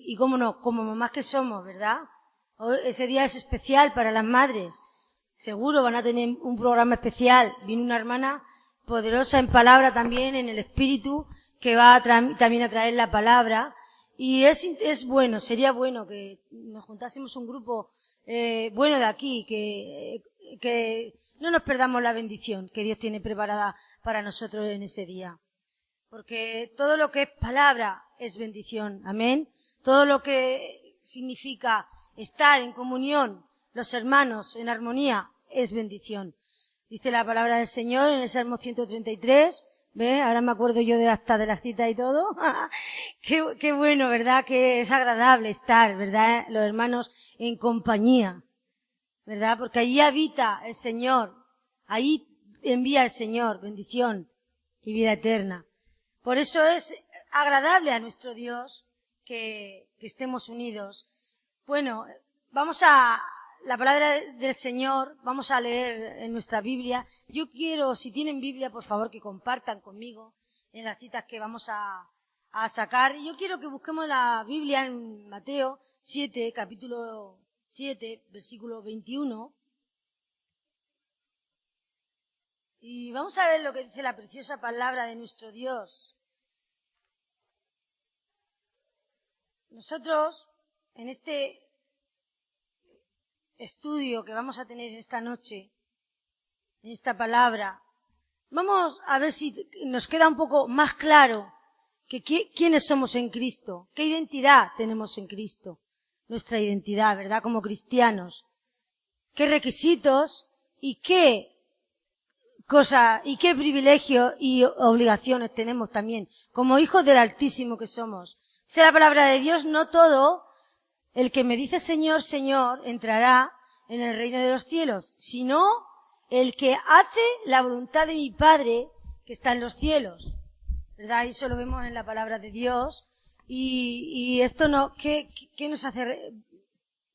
y cómo no, como mamás que somos, ¿verdad? Hoy, ese día es especial para las madres. Seguro van a tener un programa especial. Viene una hermana poderosa en palabra también, en el espíritu, que va también a traer la palabra. Y es bueno, sería bueno que nos juntásemos un grupo bueno de aquí, que no nos perdamos la bendición que Dios tiene preparada para nosotros en ese día. Porque todo lo que es palabra es bendición. Amén. Todo lo que significa estar en comunión, los hermanos, en armonía, es bendición. Dice la palabra del Señor en el Salmo 133. ¿Ve? Ahora me acuerdo yo hasta de las citas y todo. Qué bueno, ¿verdad? Que es agradable estar, ¿verdad? Los hermanos en compañía, ¿verdad? Porque allí habita el Señor. Ahí envía el Señor bendición y vida eterna. Por eso es agradable a nuestro Dios que estemos unidos. Bueno, vamos a la palabra del Señor, vamos a leer en nuestra Biblia. Yo quiero, si tienen Biblia, por favor, que compartan conmigo en las citas que vamos a sacar. Yo quiero que busquemos la Biblia en Mateo 7, capítulo 7, versículo 21. Y vamos a ver lo que dice la preciosa palabra de nuestro Dios. Nosotros, en este estudio que vamos a tener esta noche, en esta palabra, vamos a ver si nos queda un poco más claro que quiénes somos en Cristo, qué identidad tenemos en Cristo, nuestra identidad, ¿verdad?, como cristianos, qué requisitos y qué privilegios y obligaciones tenemos también, como hijos del Altísimo que somos. Dice la palabra de Dios, no todo el que me dice Señor, Señor, entrará en el reino de los cielos, sino el que hace la voluntad de mi Padre que está en los cielos. ¿Verdad? Eso lo vemos en la palabra de Dios. Y esto ¿qué nos hace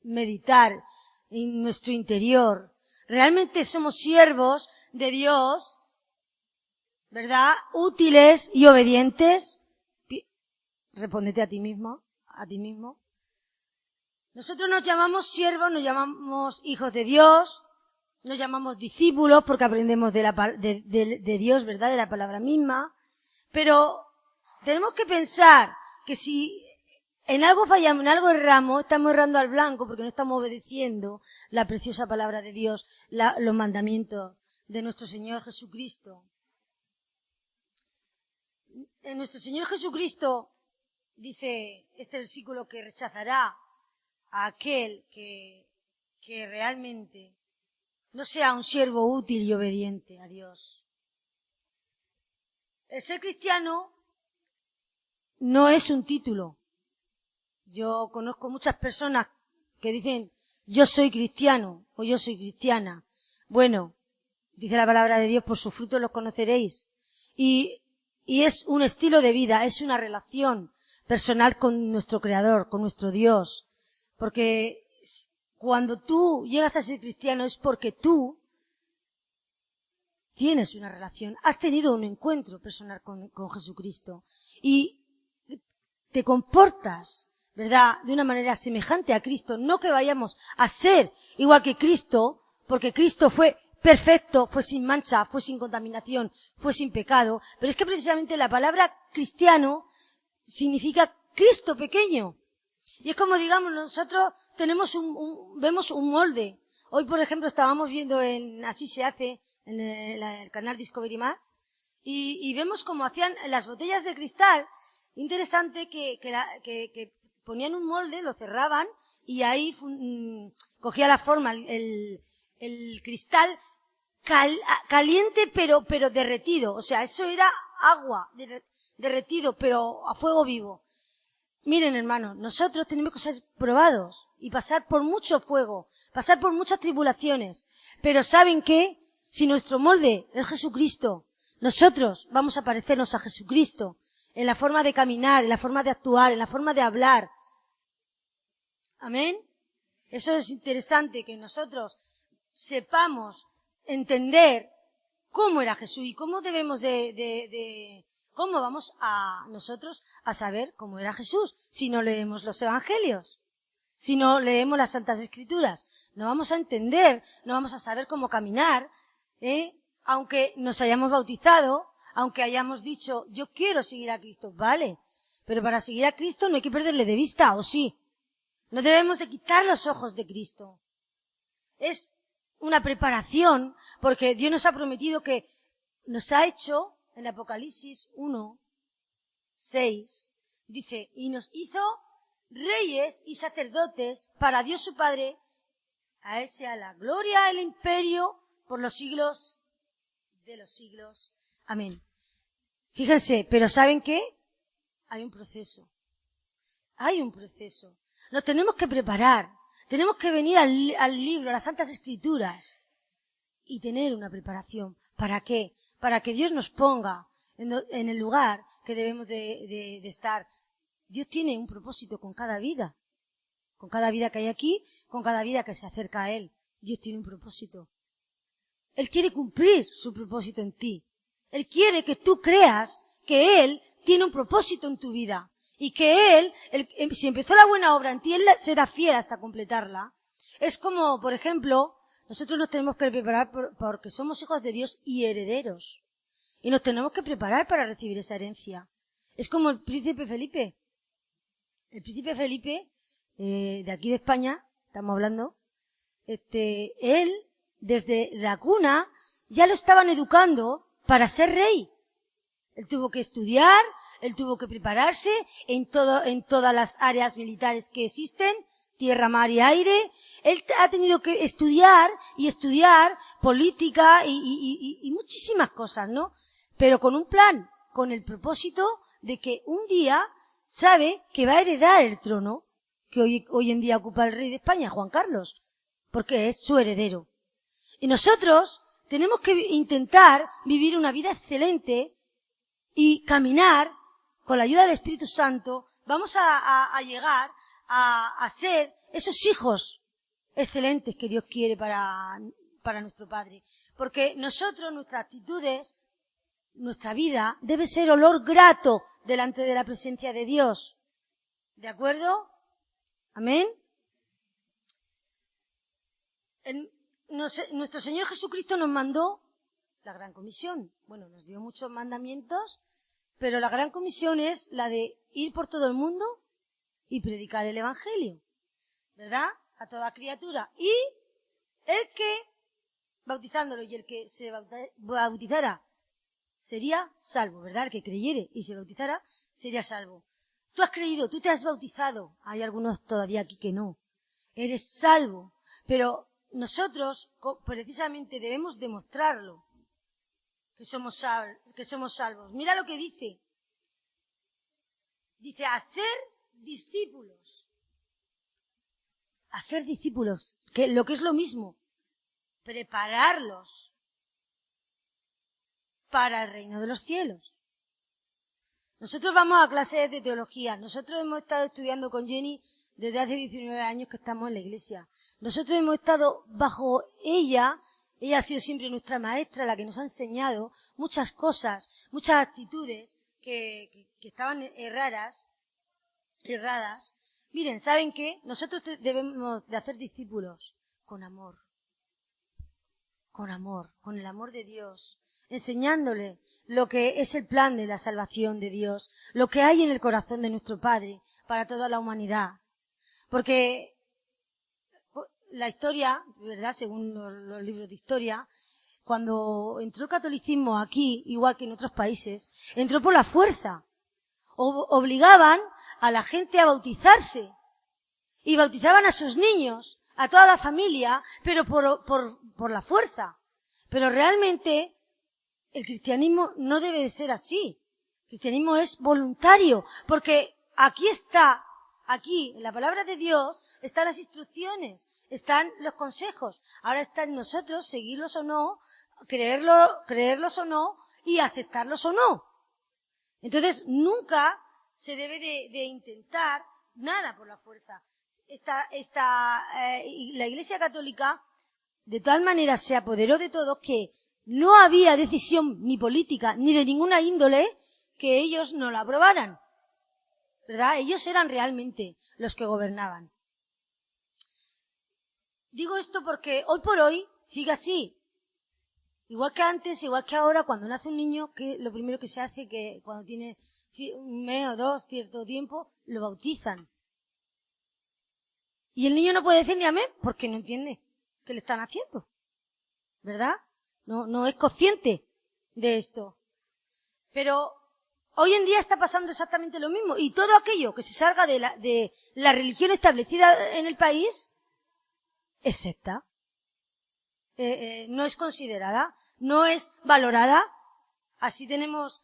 meditar en nuestro interior? Realmente somos siervos de Dios, ¿verdad? Útiles y obedientes. Respóndete a ti mismo, a ti mismo. Nosotros nos llamamos siervos, nos llamamos hijos de Dios, nos llamamos discípulos porque aprendemos de Dios, ¿verdad?, de la palabra misma. Pero tenemos que pensar que si en algo fallamos, en algo erramos, estamos errando al blanco porque no estamos obedeciendo la preciosa palabra de Dios, los mandamientos de nuestro Señor Jesucristo. En nuestro Señor Jesucristo dice este versículo que rechazará a aquel que realmente no sea un siervo útil y obediente a Dios. El ser cristiano no es un título. Yo conozco muchas personas que dicen yo soy cristiano o yo soy cristiana. Bueno, dice la palabra de Dios, por sus frutos los conoceréis. Y es un estilo de vida, es una relación personal con nuestro Creador, con nuestro Dios. Porque cuando tú llegas a ser cristiano es porque tú tienes una relación, has tenido un encuentro personal con Jesucristo y te comportas, ¿verdad?, de una manera semejante a Cristo. No que vayamos a ser igual que Cristo, porque Cristo fue perfecto, fue sin mancha, fue sin contaminación, fue sin pecado, pero es que precisamente la palabra cristiano significa Cristo pequeño. Y es como, digamos, nosotros vemos un molde. Hoy, por ejemplo, estábamos viendo Así se hace, en el canal Discovery Más, y vemos cómo hacían las botellas de cristal. Interesante que ponían un molde, lo cerraban, y ahí cogía la forma el cristal caliente, pero derretido. O sea, eso era agua, derretido, pero a fuego vivo. Miren, hermanos, nosotros tenemos que ser probados y pasar por mucho fuego, pasar por muchas tribulaciones. Pero ¿saben qué? Si nuestro molde es Jesucristo, nosotros vamos a parecernos a Jesucristo en la forma de caminar, en la forma de actuar, en la forma de hablar. Amén. Eso es interesante, que nosotros sepamos entender cómo era Jesús y cómo debemos ¿Cómo vamos a nosotros a saber cómo era Jesús si no leemos los evangelios? Si no leemos las Santas Escrituras, no vamos a entender, no vamos a saber cómo caminar, aunque nos hayamos bautizado, aunque hayamos dicho, yo quiero seguir a Cristo, vale, pero para seguir a Cristo no hay que perderle de vista, ¿o sí? No debemos de quitar los ojos de Cristo. Es una preparación, porque Dios nos ha prometido que nos ha hecho, en Apocalipsis 1:6, dice, y nos hizo reyes y sacerdotes para Dios su Padre, a Él sea la gloria, el imperio, por los siglos de los siglos. Amén. Fíjense, pero ¿saben qué? Hay un proceso. Hay un proceso. Nos tenemos que preparar. Tenemos que venir al libro, a las Santas Escrituras, y tener una preparación. ¿Para qué? Para que Dios nos ponga en el lugar que debemos de estar. Dios tiene un propósito con cada vida que hay aquí, con cada vida que se acerca a Él. Dios tiene un propósito. Él quiere cumplir su propósito en ti. Él quiere que tú creas que Él tiene un propósito en tu vida y que Él, si empezó la buena obra en ti, Él será fiel hasta completarla. Es como, por ejemplo, nosotros nos tenemos que preparar porque somos hijos de Dios y herederos. Y nos tenemos que preparar para recibir esa herencia. Es como el príncipe Felipe. El príncipe Felipe, de aquí de España, estamos hablando, él, desde la cuna, ya lo estaban educando para ser rey. Él tuvo que estudiar, él tuvo que prepararse en todas las áreas militares que existen, tierra, mar y aire. Él ha tenido que estudiar política y muchísimas cosas, ¿no? Pero con un plan, con el propósito de que un día sabe que va a heredar el trono que hoy en día ocupa el rey de España, Juan Carlos, porque es su heredero. Y nosotros tenemos que intentar vivir una vida excelente y caminar con la ayuda del Espíritu Santo. Vamos a llegar a ser esos hijos excelentes que Dios quiere para nuestro Padre. Porque nosotros, nuestras actitudes, nuestra vida debe ser olor grato delante de la presencia de Dios. ¿De acuerdo? Amén. Nuestro Señor Jesucristo nos mandó la Gran Comisión. Bueno, nos dio muchos mandamientos, pero la Gran Comisión es la de ir por todo el mundo y predicar el Evangelio, ¿verdad? A toda criatura. Y el que, bautizándolo, y el que se bautizara sería salvo, ¿verdad? El que creyere y se bautizara sería salvo. Tú has creído, tú te has bautizado. Hay algunos todavía aquí que no. Eres salvo. Pero nosotros, precisamente, debemos demostrarlo, que somos salvos. Mira lo que dice. Dice, hacer discípulos. Hacer discípulos, lo que es lo mismo. Prepararlos para el reino de los cielos. Nosotros vamos a clases de teología. Nosotros hemos estado estudiando con Jenny desde hace 19 años que estamos en la iglesia. Nosotros hemos estado bajo ella. Ella ha sido siempre nuestra maestra, la que nos ha enseñado muchas cosas, muchas actitudes que estaban erradas. Miren, ¿saben qué? Nosotros debemos de hacer discípulos con amor, con el amor de Dios, enseñándole lo que es el plan de la salvación de Dios, lo que hay en el corazón de nuestro Padre para toda la humanidad. Porque la historia, ¿verdad?, según los libros de historia, cuando entró el catolicismo aquí, igual que en otros países, entró por la fuerza. Obligaban a la gente a bautizarse y bautizaban a sus niños, a toda la familia, pero por la fuerza. Pero realmente el cristianismo no debe de ser así. El cristianismo es voluntario, porque aquí en la palabra de Dios están las instrucciones, están los consejos. Ahora está en nosotros seguirlos o no, creerlos o no y aceptarlos o no. Entonces nunca se debe de intentar nada por la fuerza. La Iglesia Católica de tal manera se apoderó de todo que no había decisión ni política ni de ninguna índole que ellos no la aprobaran, ¿verdad? Ellos eran realmente los que gobernaban. Digo esto porque hoy por hoy sigue así. Igual que antes, igual que ahora, cuando nace un niño, que lo primero que se hace, que cuando tiene un mes o dos, cierto tiempo, lo bautizan. Y el niño no puede decir ni amén porque no entiende qué le están haciendo, ¿verdad? No es consciente de esto. Pero hoy en día está pasando exactamente lo mismo. Y todo aquello que se salga de la religión establecida en el país es secta. No es considerada, no es valorada. Así tenemos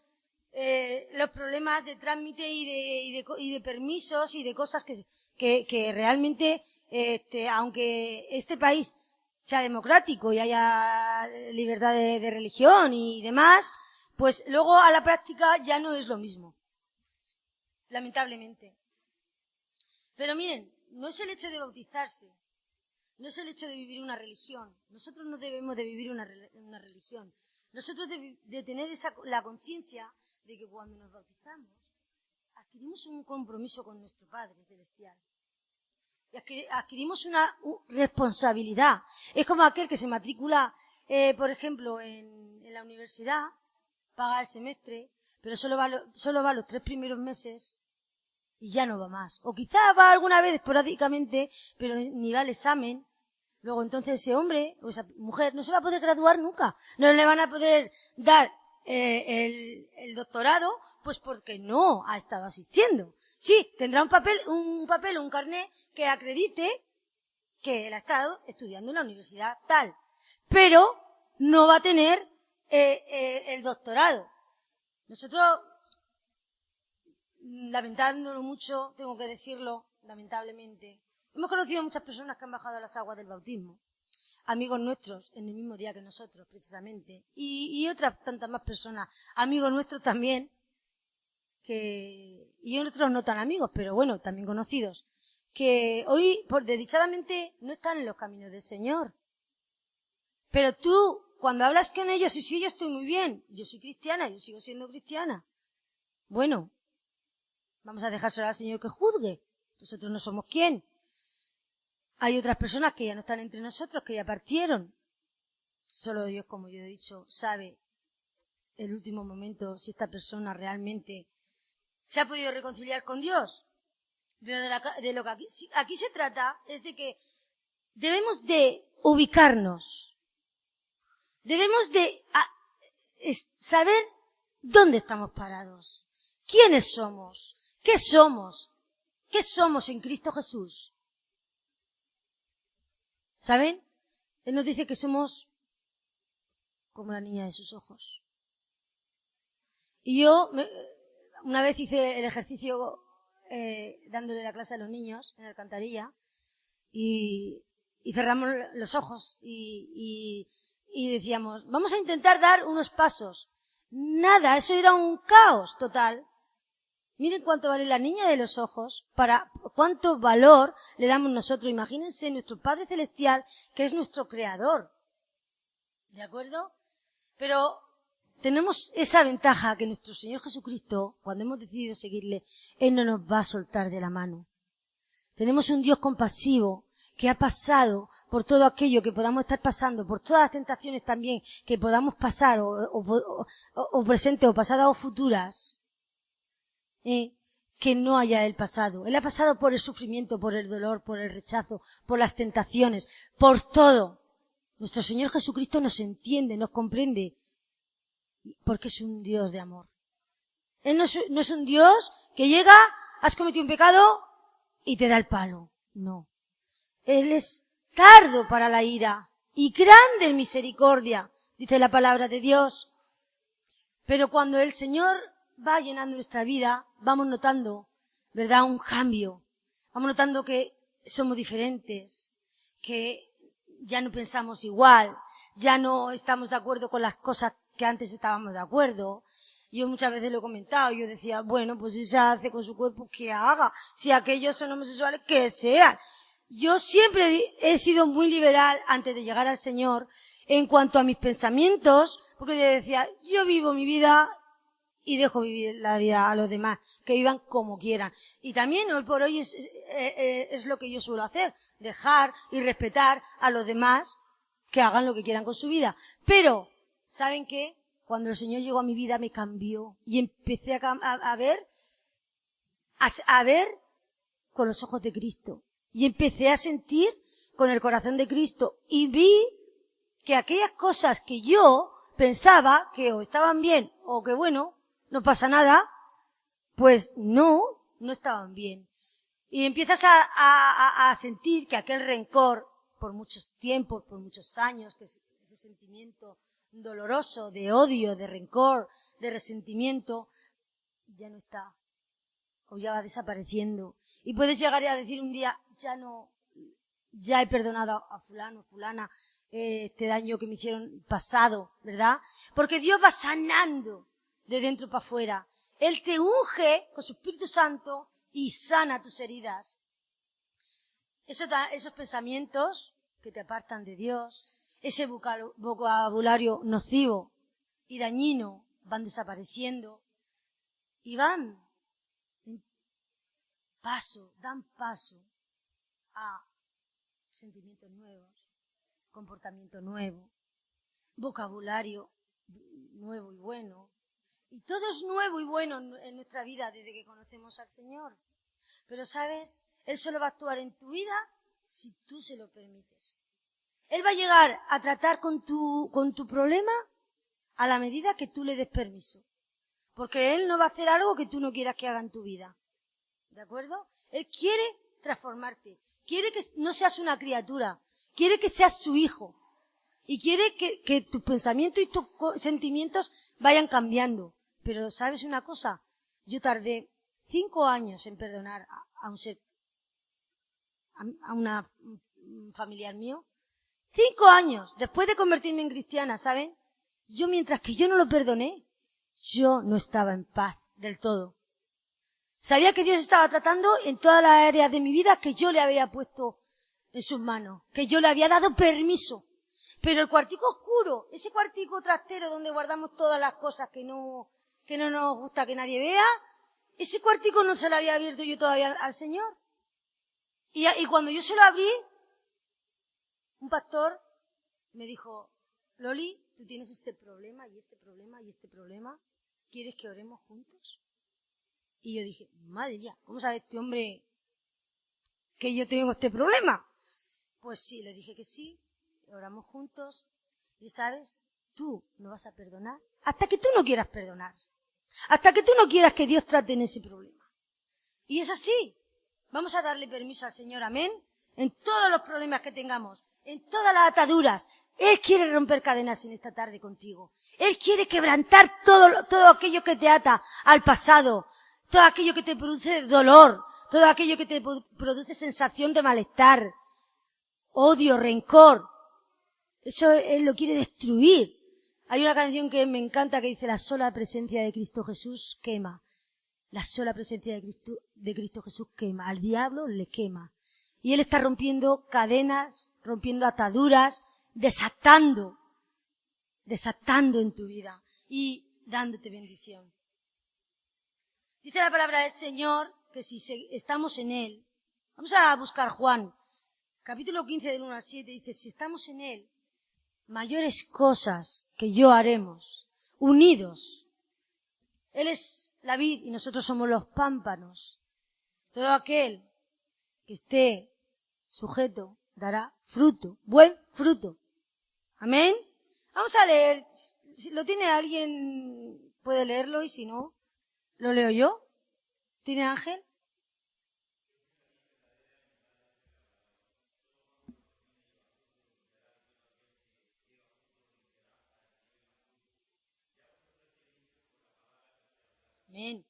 los problemas de trámite y de permisos y de cosas que realmente, aunque este país sea democrático y haya libertad de religión y demás, pues luego a la práctica ya no es lo mismo, lamentablemente. Pero miren, no es el hecho de bautizarse, no es el hecho de vivir una religión. Nosotros no debemos de vivir una religión. Nosotros de tener la conciencia de que cuando nos bautizamos adquirimos un compromiso con nuestro Padre Celestial. Y adquirimos una responsabilidad. Es como aquel que se matricula, por ejemplo, en la universidad, paga el semestre, pero solo va los 3 primeros meses y ya no va más. O quizás va alguna vez esporádicamente, pero ni va al examen. Luego entonces ese hombre o esa mujer no se va a poder graduar nunca. No le van a poder dar el doctorado, pues porque no ha estado asistiendo. Sí, tendrá un papel, un carné que acredite que él ha estado estudiando en la universidad tal, pero no va a tener el doctorado. Nosotros, lamentándolo mucho, tengo que decirlo, lamentablemente, hemos conocido a muchas personas que han bajado a las aguas del bautismo, amigos nuestros, en el mismo día que nosotros, precisamente, y otras tantas más personas, amigos nuestros también, y otros no tan amigos, pero bueno, también conocidos, que hoy, desdichadamente, no están en los caminos del Señor. Pero tú, cuando hablas con ellos, y sí, yo estoy muy bien, yo soy cristiana, yo sigo siendo cristiana. Bueno, vamos a dejárselo al Señor que juzgue. Nosotros no somos quién. Hay otras personas que ya no están entre nosotros, que ya partieron. Solo Dios, como yo he dicho, sabe el último momento si esta persona realmente se ha podido reconciliar con Dios. Pero de lo que aquí se trata es de que debemos de ubicarnos. Debemos de saber dónde estamos parados. ¿Quiénes somos? ¿Qué somos? ¿Qué somos en Cristo Jesús? ¿Saben? Él nos dice que somos como la niña de sus ojos. Y yo una vez hice el ejercicio dándole la clase a los niños en la alcantarilla y cerramos los ojos y decíamos, vamos a intentar dar unos pasos. Nada, eso era un caos total. Miren cuánto vale la niña de los ojos, cuánto valor le damos nosotros. Imagínense nuestro Padre Celestial, que es nuestro Creador. ¿De acuerdo? Pero tenemos esa ventaja que nuestro Señor Jesucristo, cuando hemos decidido seguirle, Él no nos va a soltar de la mano. Tenemos un Dios compasivo que ha pasado por todo aquello que podamos estar pasando, por todas las tentaciones también que podamos pasar, o presentes, o pasadas, o futuras, que no haya Él pasado. Él ha pasado por el sufrimiento, por el dolor, por el rechazo, por las tentaciones, por todo. Nuestro Señor Jesucristo nos entiende, nos comprende, porque es un Dios de amor. Él no es un Dios que llega, has cometido un pecado y te da el palo. No. Él es tardo para la ira y grande en misericordia, dice la palabra de Dios. Pero cuando el Señor va llenando nuestra vida, vamos notando, ¿verdad?, un cambio. Vamos notando que somos diferentes, que ya no pensamos igual, ya no estamos de acuerdo con las cosas que antes estábamos de acuerdo. Yo muchas veces lo he comentado, yo decía, bueno, pues si se hace con su cuerpo, que haga. Si aquellos son homosexuales, que sean. Yo siempre he sido muy liberal antes de llegar al Señor en cuanto a mis pensamientos, porque yo decía, yo vivo mi vida y dejo vivir la vida a los demás, que vivan como quieran. Y también hoy por hoy es lo que yo suelo hacer, dejar y respetar a los demás que hagan lo que quieran con su vida. Pero, ¿saben qué? Cuando el Señor llegó a mi vida me cambió y empecé a ver con los ojos de Cristo. Y empecé a sentir con el corazón de Cristo. Y vi que aquellas cosas que yo pensaba que o estaban bien o que bueno, no pasa nada, pues no estaban bien. Y empiezas a sentir que aquel rencor, por muchos tiempos, por muchos años, que ese sentimiento doloroso de odio, de rencor, de resentimiento, ya no está. O ya va desapareciendo. Y puedes llegar a decir un día, ya he perdonado a fulano, fulana, este daño que me hicieron pasado, ¿verdad? Porque Dios va sanando de dentro para afuera. Él te unge con su Espíritu Santo y sana tus heridas. Esos pensamientos que te apartan de Dios, ese vocabulario nocivo y dañino, van desapareciendo y dan paso a sentimientos nuevos, comportamiento nuevo, vocabulario nuevo y bueno. Y todo es nuevo y bueno en nuestra vida desde que conocemos al Señor. Pero, ¿sabes? Él solo va a actuar en tu vida si tú se lo permites. Él va a llegar a tratar con tu problema a la medida que tú le des permiso. Porque Él no va a hacer algo que tú no quieras que haga en tu vida. ¿De acuerdo? Él quiere transformarte. Quiere que no seas una criatura. Quiere que seas su hijo. Y quiere que tus pensamientos y tus sentimientos vayan cambiando. Pero, ¿sabes una cosa? Yo tardé 5 años en perdonar a un familiar mío. 5 años después de convertirme en cristiana, ¿saben? Mientras que yo no lo perdoné, yo no estaba en paz del todo. Sabía que Dios estaba tratando en todas las áreas de mi vida que yo le había puesto en sus manos, que yo le había dado permiso. Pero el cuartico oscuro, ese cuartico trastero donde guardamos todas las cosas que no nos gusta que nadie vea, ese cuartico no se lo había abierto yo todavía al Señor. Y cuando yo se lo abrí, un pastor me dijo, Loli, tú tienes este problema y este problema y este problema, ¿quieres que oremos juntos? Y yo dije, madre mía, ¿cómo sabe este hombre que yo tengo este problema? Pues sí, le dije que sí, oramos juntos, y ¿sabes? Tú no vas a perdonar hasta que tú no quieras perdonar. Hasta que tú no quieras que Dios trate en ese problema. Y es así. Vamos a darle permiso al Señor, amén, en todos los problemas que tengamos, en todas las ataduras. Él quiere romper cadenas en esta tarde contigo. Él quiere quebrantar todo aquello que te ata al pasado, todo aquello que te produce dolor, todo aquello que te produce sensación de malestar, odio, rencor. Eso Él lo quiere destruir. Hay una canción que me encanta que dice, la sola presencia de Cristo Jesús quema. La sola presencia de Cristo Jesús quema. Al diablo le quema. Y Él está rompiendo cadenas, rompiendo ataduras, desatando en tu vida y dándote bendición. Dice la palabra del Señor que si estamos en Él, vamos a buscar Juan, capítulo 15 del 1 al 7, dice, si estamos en Él, mayores cosas que yo haremos, unidos. Él es la vid y nosotros somos los pámpanos. Todo aquel que esté sujeto dará fruto, buen fruto. Amén. Vamos a leer, si lo tiene alguien, puede leerlo y si no, lo leo yo. ¿Tiene Ángel? Amén.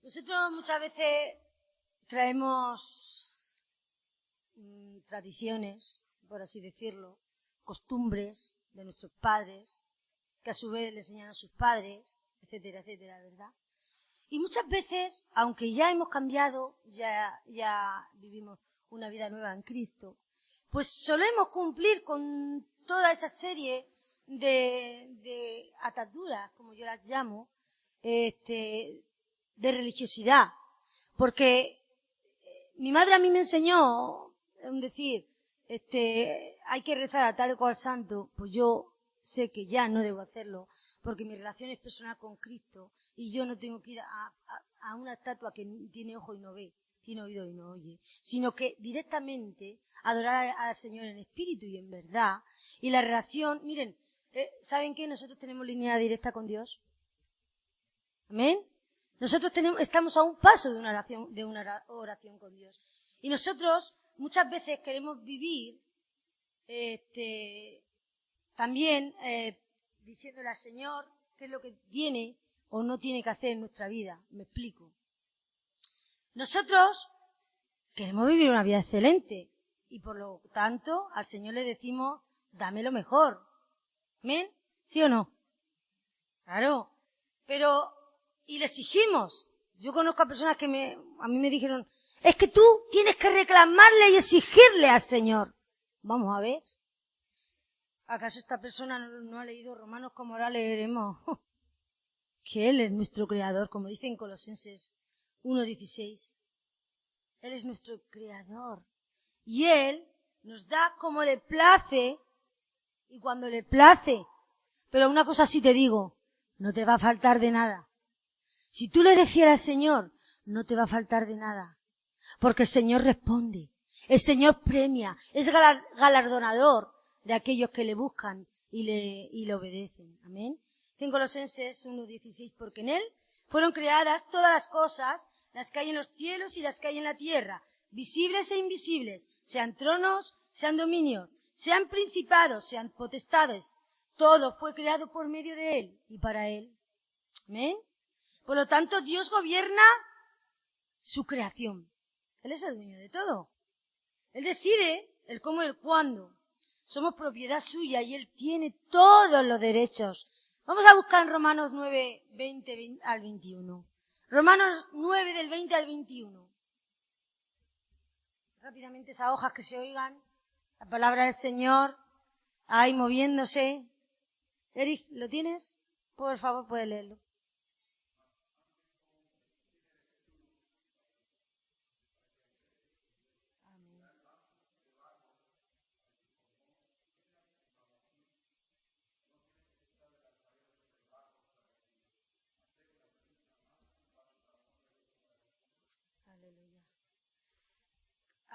Nosotros muchas veces traemos tradiciones, por así decirlo, costumbres de nuestros padres, que a su vez le enseñan a sus padres, etcétera, etcétera, ¿verdad? Y muchas veces, aunque ya hemos cambiado, ya vivimos una vida nueva en Cristo, pues solemos cumplir con toda esa serie de ataduras, como yo las llamo, de religiosidad. Porque mi madre a mí me enseñó, decir, hay que rezar a tal o cual santo, pues yo sé que ya no debo hacerlo, porque mi relación es personal con Cristo y yo no tengo que ir a una estatua que tiene ojo y no ve, tiene oído y no oye, sino que directamente adorar al Señor en espíritu y en verdad. Y la relación, miren, ¿saben qué? Nosotros tenemos línea directa con Dios. ¿Amén? Nosotros estamos a un paso de una oración con Dios. Y nosotros muchas veces queremos vivir también diciéndole al Señor qué es lo que tiene o no tiene que hacer en nuestra vida. Me explico. Nosotros queremos vivir una vida excelente y por lo tanto al Señor le decimos, dame lo mejor. ¿Amén? ¿Sí o no? Claro. Pero, y le exigimos. Yo conozco a personas que a mí me dijeron, es que tú tienes que reclamarle y exigirle al Señor. Vamos a ver. ¿Acaso esta persona no ha leído Romanos como ahora leeremos? Que Él es nuestro Creador, como dice en Colosenses 1:16. Él es nuestro Creador. Y Él nos da como le place y cuando le place. Pero una cosa sí te digo, no te va a faltar de nada. Si tú le eres fiel al Señor, no te va a faltar de nada. Porque el Señor responde. El Señor premia. Es galardonador de aquellos que le buscan y le obedecen. Amén. En Colosenses 1:16, porque en Él fueron creadas todas las cosas, las que hay en los cielos y las que hay en la tierra, visibles e invisibles, sean tronos, sean dominios, sean principados, sean potestades. Todo fue creado por medio de Él y para Él. Amén. Por lo tanto, Dios gobierna su creación. Él es el dueño de todo. Él decide el cómo y el cuándo. Somos propiedad suya y Él tiene todos los derechos. Vamos a buscar en Romanos 9, 20 al 21. Romanos 9, del 20 al 21. Rápidamente esas hojas que se oigan. La palabra del Señor. Ahí moviéndose. Eric, ¿lo tienes? Por favor, puedes leerlo.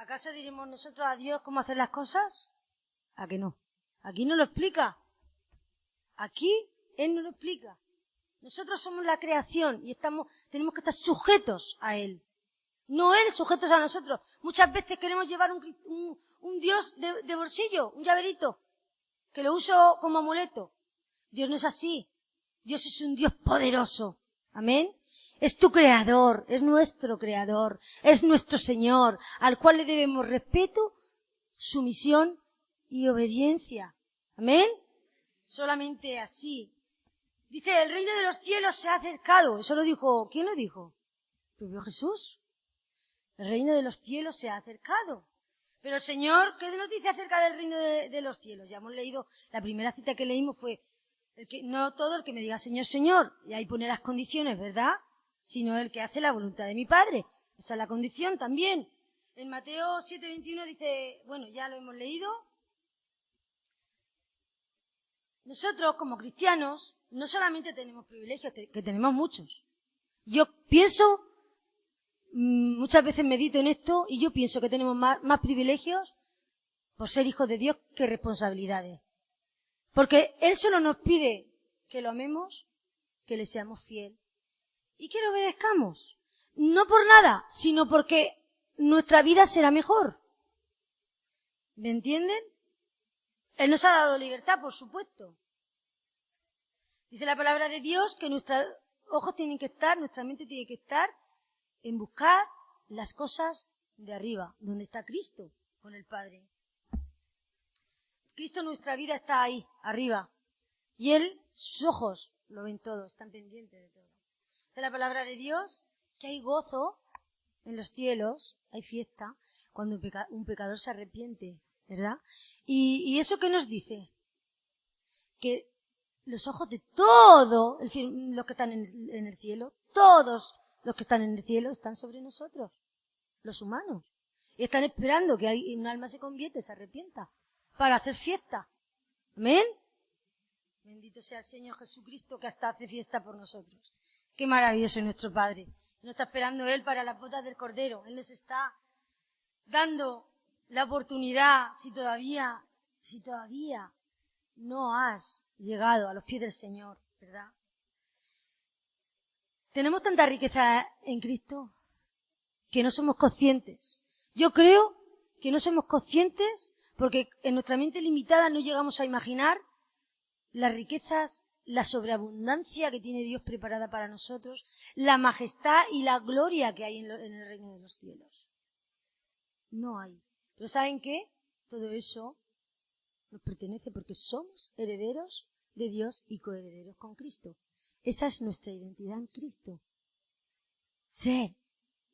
¿Acaso diremos nosotros a Dios cómo hacer las cosas? ¿A que no? Aquí no lo explica. Aquí Él no lo explica. Nosotros somos la creación y tenemos que estar sujetos a Él. No Él sujetos a nosotros. Muchas veces queremos llevar un Dios de bolsillo, un llaverito, que lo uso como amuleto. Dios no es así. Dios es un Dios poderoso. Amén. Es tu creador, es nuestro creador, es nuestro Señor, al cual le debemos respeto, sumisión y obediencia. Amén. Solamente así. Dice, el reino de los cielos se ha acercado. Eso lo dijo, ¿quién lo dijo? Lo dijo Jesús. El reino de los cielos se ha acercado. Pero Señor, ¿qué nos dice acerca del reino de los cielos? Ya hemos leído, la primera cita que leímos fue, no todo el que me diga Señor, Señor, y ahí pone las condiciones, ¿verdad? Sino el que hace la voluntad de mi Padre. Esa es la condición también. En Mateo 7:21 dice, bueno, ya lo hemos leído. Nosotros, como cristianos, no solamente tenemos privilegios, que tenemos muchos. Yo pienso, muchas veces medito en esto, y yo pienso que tenemos más privilegios por ser hijos de Dios que responsabilidades. Porque Él solo nos pide que lo amemos, que le seamos fiel y que le obedezcamos. No por nada, sino porque nuestra vida será mejor. ¿Me entienden? Él nos ha dado libertad, por supuesto. Dice la palabra de Dios que nuestros ojos tienen que estar, nuestra mente tiene que estar en buscar las cosas de arriba, donde está Cristo con el Padre. Cristo en nuestra vida está ahí, arriba. Y Él, sus ojos, lo ven todo, están pendientes de todo. De la palabra de Dios, que hay gozo en los cielos, hay fiesta, cuando un pecador se arrepiente, ¿verdad? ¿Y eso qué nos dice? Que los ojos de todos los que están en el cielo, todos los que están en el cielo están sobre nosotros, los humanos. Y están esperando que un alma se convierta, se arrepienta, para hacer fiesta. ¿Amén? Bendito sea el Señor Jesucristo, que hasta hace fiesta por nosotros. Qué maravilloso es nuestro Padre. Nos está esperando Él para las bodas del Cordero. Él nos está dando la oportunidad, si todavía no has llegado a los pies del Señor, ¿verdad? Tenemos tanta riqueza en Cristo que no somos conscientes. Yo creo que no somos conscientes porque en nuestra mente limitada no llegamos a imaginar las riquezas, la sobreabundancia que tiene Dios preparada para nosotros, la majestad y la gloria que hay en el reino de los cielos. No hay. Pero ¿saben qué? Todo eso nos pertenece porque somos herederos de Dios y coherederos con Cristo. Esa es nuestra identidad en Cristo. Ser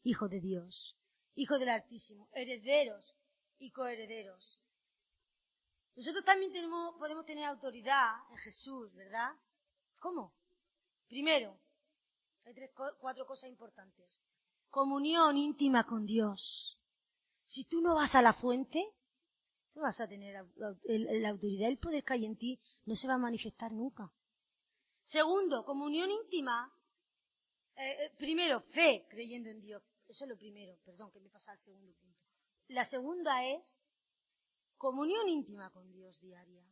hijo de Dios, hijo del Altísimo, herederos y coherederos. Nosotros también podemos tener autoridad en Jesús, ¿verdad? ¿Cómo? Primero, hay 4 cosas importantes. Comunión íntima con Dios. Si tú no vas a la fuente, tú vas a tener la autoridad, el poder que hay en ti no se va a manifestar nunca. Segundo, comunión íntima. Primero, fe, creyendo en Dios. Eso es lo primero. Perdón, que me pasa al segundo punto. La segunda es comunión íntima con Dios diaria.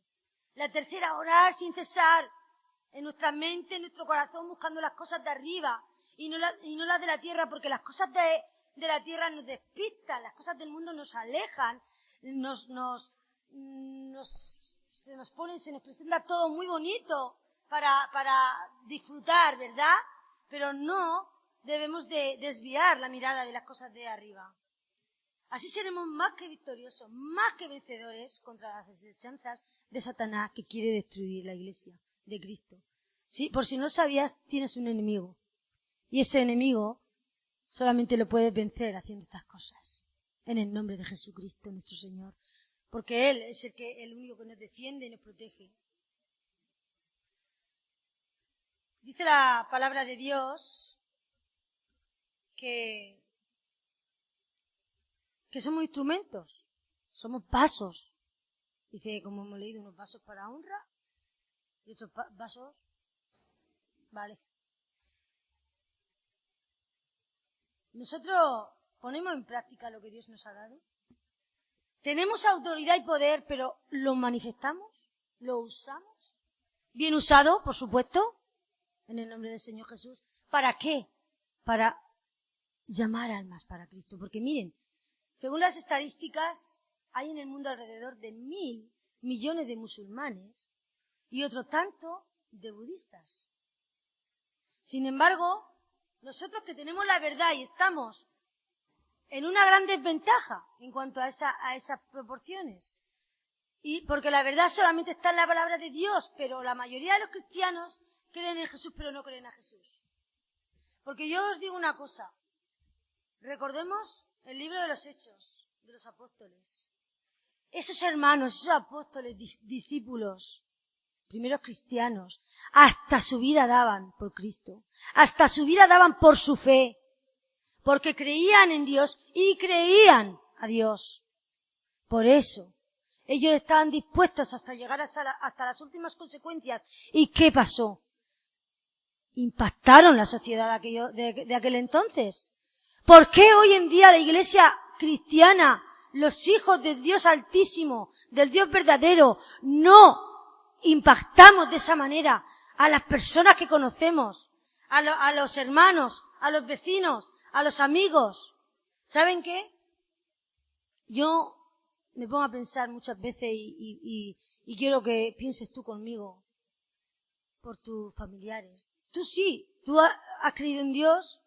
La tercera, orar sin cesar en nuestra mente, en nuestro corazón, buscando las cosas de arriba y no las de la tierra, porque las cosas de la tierra nos despistan, las cosas del mundo nos alejan, se nos presenta todo muy bonito para disfrutar, ¿verdad? Pero no debemos de desviar la mirada de las cosas de arriba. Así seremos más que victoriosos, más que vencedores contra las asechanzas de Satanás que quiere destruir la iglesia de Cristo. Sí, por si no sabías, tienes un enemigo. Y ese enemigo solamente lo puedes vencer haciendo estas cosas. En el nombre de Jesucristo, nuestro Señor. Porque Él es el único que nos defiende y nos protege. Dice la palabra de Dios que somos instrumentos, somos vasos. Dice, como hemos leído, unos vasos para honra y otros vasos, vale. Nosotros ponemos en práctica lo que Dios nos ha dado. Tenemos autoridad y poder, pero ¿lo manifestamos? ¿Lo usamos? Bien usado, por supuesto, en el nombre del Señor Jesús. ¿Para qué? Para llamar almas para Cristo. Porque miren, según las estadísticas, hay en el mundo alrededor de 1.000 millones de musulmanes y otro tanto de budistas. Sin embargo, nosotros que tenemos la verdad y estamos en una gran desventaja en cuanto a esas proporciones, y porque la verdad solamente está en la palabra de Dios, pero la mayoría de los cristianos creen en Jesús, pero no creen a Jesús. Porque yo os digo una cosa, recordemos el libro de los Hechos de los Apóstoles. Esos hermanos, esos apóstoles, discípulos, primeros cristianos, hasta su vida daban por Cristo, hasta su vida daban por su fe, porque creían en Dios y creían a Dios. Por eso, ellos estaban dispuestos hasta llegar hasta las últimas consecuencias. ¿Y qué pasó? Impactaron la sociedad de aquel entonces. ¿Por qué hoy en día la iglesia cristiana, los hijos del Dios Altísimo, del Dios verdadero, no impactamos de esa manera a las personas que conocemos, a los hermanos, a los vecinos, a los amigos? ¿Saben qué? Yo me pongo a pensar muchas veces y quiero que pienses tú conmigo por tus familiares. Tú sí, tú has creído en Dios,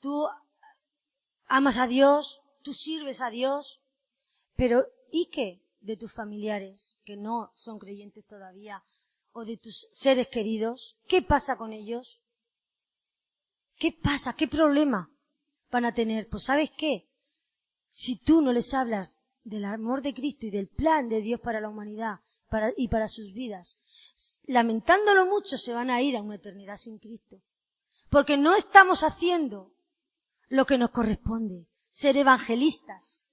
tú amas a Dios, tú sirves a Dios, pero ¿y qué de tus familiares que no son creyentes todavía o de tus seres queridos? ¿Qué pasa con ellos? ¿Qué pasa? ¿Qué problema van a tener? Pues ¿sabes qué? Si tú no les hablas del amor de Cristo y del plan de Dios para la humanidad y para sus vidas, lamentándolo mucho, se van a ir a una eternidad sin Cristo. Porque no estamos haciendo lo que nos corresponde, ser evangelistas.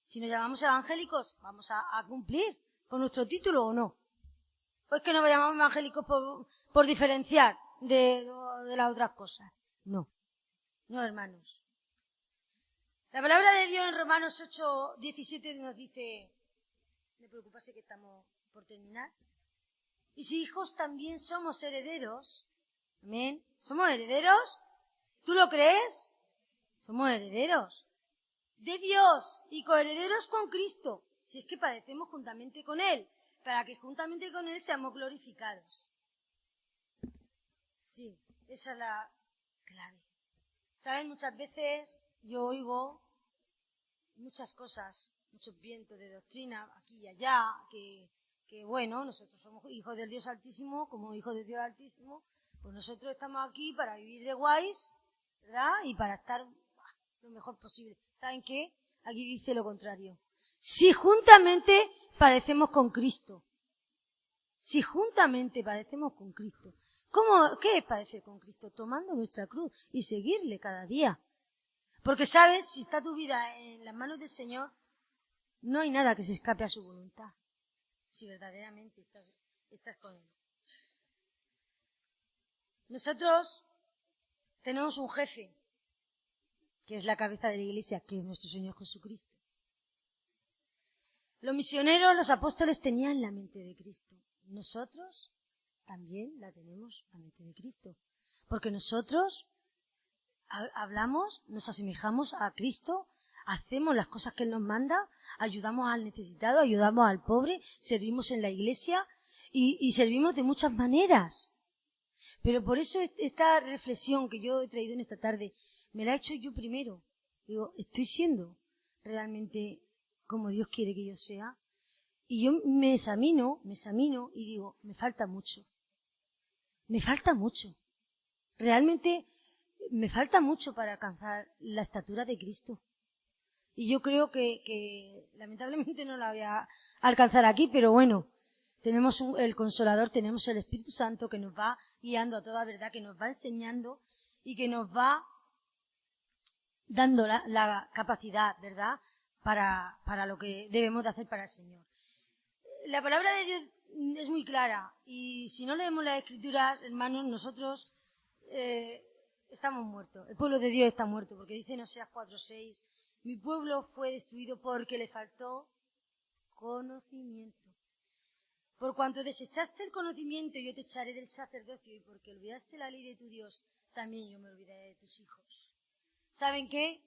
Si nos llamamos evangélicos, ¿vamos a cumplir con nuestro título o no? ¿O es que nos llamamos evangélicos por diferenciar de las otras cosas? No, no, hermanos. La palabra de Dios en Romanos 8:17 nos dice, me preocupa, sé que estamos por terminar, y si hijos también somos herederos, amén, ¿somos herederos? ¿Tú lo crees? Somos herederos de Dios y coherederos con Cristo, si es que padecemos juntamente con Él, para que juntamente con Él seamos glorificados. Sí, esa es la clave. ¿Saben? Muchas veces yo oigo muchas cosas, muchos vientos de doctrina aquí y allá, que bueno, nosotros somos hijos del Dios Altísimo, como hijos del Dios Altísimo, pues nosotros estamos aquí para vivir de guays, ¿verdad? Y para estar lo mejor posible. ¿Saben qué? Aquí dice lo contrario. Si juntamente padecemos con Cristo. Si juntamente padecemos con Cristo. ¿Qué es padecer con Cristo? Tomando nuestra cruz y seguirle cada día. Porque sabes, si está tu vida en las manos del Señor, no hay nada que se escape a su voluntad. Si verdaderamente estás con Él. Nosotros tenemos un jefe, que es la cabeza de la Iglesia, que es nuestro Señor Jesucristo. Los misioneros, los apóstoles tenían la mente de Cristo. Nosotros también la tenemos, la mente de Cristo. Porque nosotros hablamos, nos asemejamos a Cristo, hacemos las cosas que Él nos manda, ayudamos al necesitado, ayudamos al pobre, servimos en la iglesia y servimos de muchas maneras. Pero por eso esta reflexión que yo he traído en esta tarde, me la he hecho yo primero. Digo, ¿estoy siendo realmente como Dios quiere que yo sea? Y yo me examino y digo, me falta mucho. Me falta mucho. Realmente me falta mucho para alcanzar la estatura de Cristo. Y yo creo que lamentablemente no la voy a alcanzar aquí, pero bueno, tenemos el Consolador, tenemos el Espíritu Santo que nos va guiando a toda verdad, que nos va enseñando y que nos va dando la capacidad, ¿verdad?, para lo que debemos de hacer para el Señor. La palabra de Dios es muy clara y si no leemos las Escrituras, hermanos, nosotros estamos muertos. El pueblo de Dios está muerto, porque dice en Oseas 4:6, mi pueblo fue destruido porque le faltó conocimiento. Por cuanto desechaste el conocimiento, yo te echaré del sacerdocio, y porque olvidaste la ley de tu Dios, también yo me olvidaré de tus hijos. ¿Saben qué?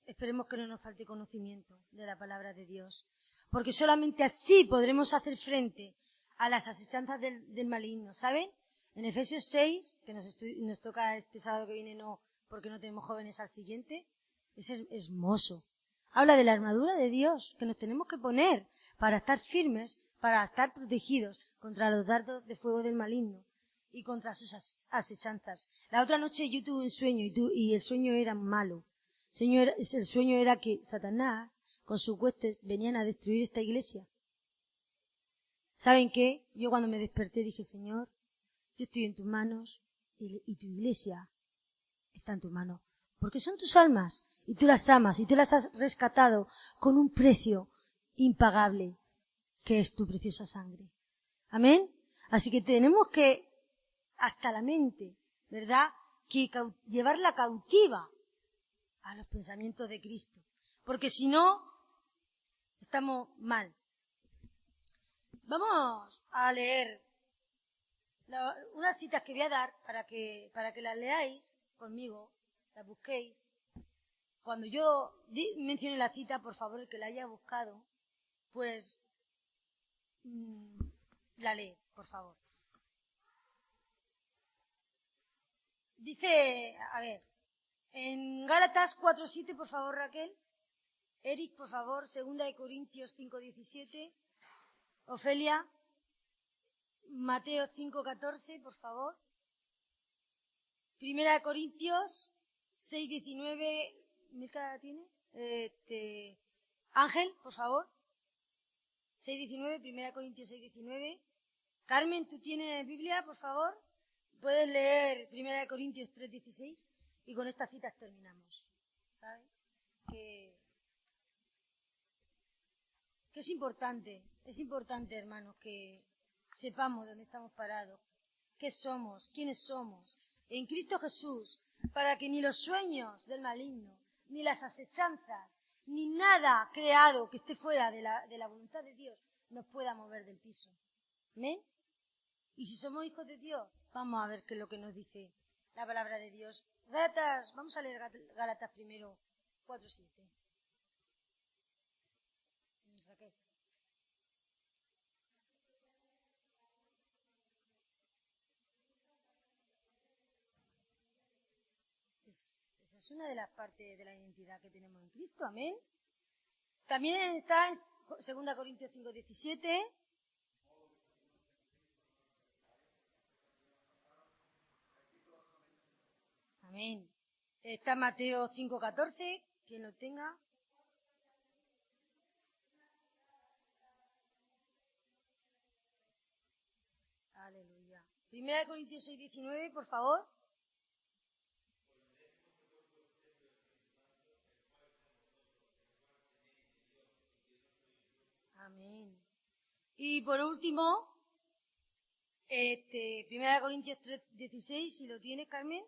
Esperemos que no nos falte conocimiento de la palabra de Dios, porque solamente así podremos hacer frente a las asechanzas del maligno, ¿saben? En Efesios 6, que nos toca este sábado que viene, no, porque no tenemos jóvenes al siguiente, es hermoso. Habla de la armadura de Dios que nos tenemos que poner para estar firmes, para estar protegidos contra los dardos de fuego del maligno y contra sus asechanzas. La otra noche yo tuve un sueño y el sueño era malo. El sueño era que Satanás con sus huestes venían a destruir esta iglesia. ¿Saben qué? Yo cuando me desperté dije, Señor, yo estoy en tus manos y tu iglesia está en tus manos. Porque son tus almas y tú las amas y tú las has rescatado con un precio impagable, que es tu preciosa sangre. Amén. Así que tenemos que, hasta la mente, ¿verdad?, que llevarla cautiva a los pensamientos de Cristo. Porque si no, estamos mal. Vamos a leer unas citas que voy a dar para que las leáis conmigo, las busquéis. Cuando yo mencione la cita, por favor, el que la haya buscado, pues la lee, por favor. Dice, a ver, En Gálatas 4:7, por favor, Raquel. Eric, por favor, 2 Corintios 5:17. Ofelia, Mateo 5:14, por favor. 1 Corintios 6:19. ¿Milka la tiene? Ángel, por favor. 6:19, 1 Corintios 6:19. Carmen, ¿tú tienes Biblia, por favor? Puedes leer 1 Corintios 3:16 y con estas citas terminamos. ¿Sabes? Que es importante, hermanos, que sepamos dónde estamos parados, qué somos, quiénes somos, en Cristo Jesús, para que ni los sueños del maligno, ni las asechanzas, ni nada creado que esté fuera de la voluntad de Dios nos pueda mover del piso. ¿Amén? Y si somos hijos de Dios, vamos a ver qué es lo que nos dice la palabra de Dios. Gálatas, vamos a leer Gálatas primero, 4:7. Esa es una de las partes de la identidad que tenemos en Cristo, amén. También está en 2 Corintios 5:17. Amén. Está Mateo 5:14, quien lo tenga. Aleluya. 1 Corintios 6:19, por favor. Amén. Y por último, 1 Corintios 3:16, si lo tienes, Carmen.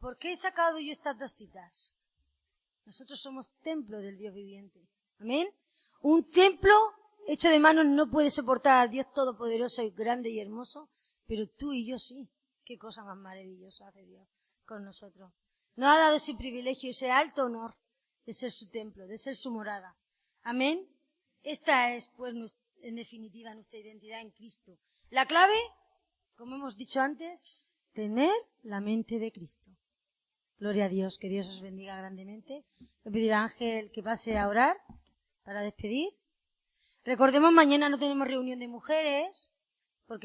¿Por qué he sacado yo estas dos citas? Nosotros somos templo del Dios viviente. Amén. Un templo hecho de manos no puede soportar al Dios todopoderoso y grande y hermoso, pero tú y yo sí. Qué cosa más maravillosa hace Dios con nosotros. Nos ha dado ese privilegio, ese alto honor de ser su templo, de ser su morada. Amén. Esta es, pues, en definitiva, nuestra identidad en Cristo. La clave, como hemos dicho antes, tener la mente de Cristo. Gloria a Dios, que Dios os bendiga grandemente. Le pediré a Ángel que pase a orar para despedir. Recordemos, mañana no tenemos reunión de mujeres, porque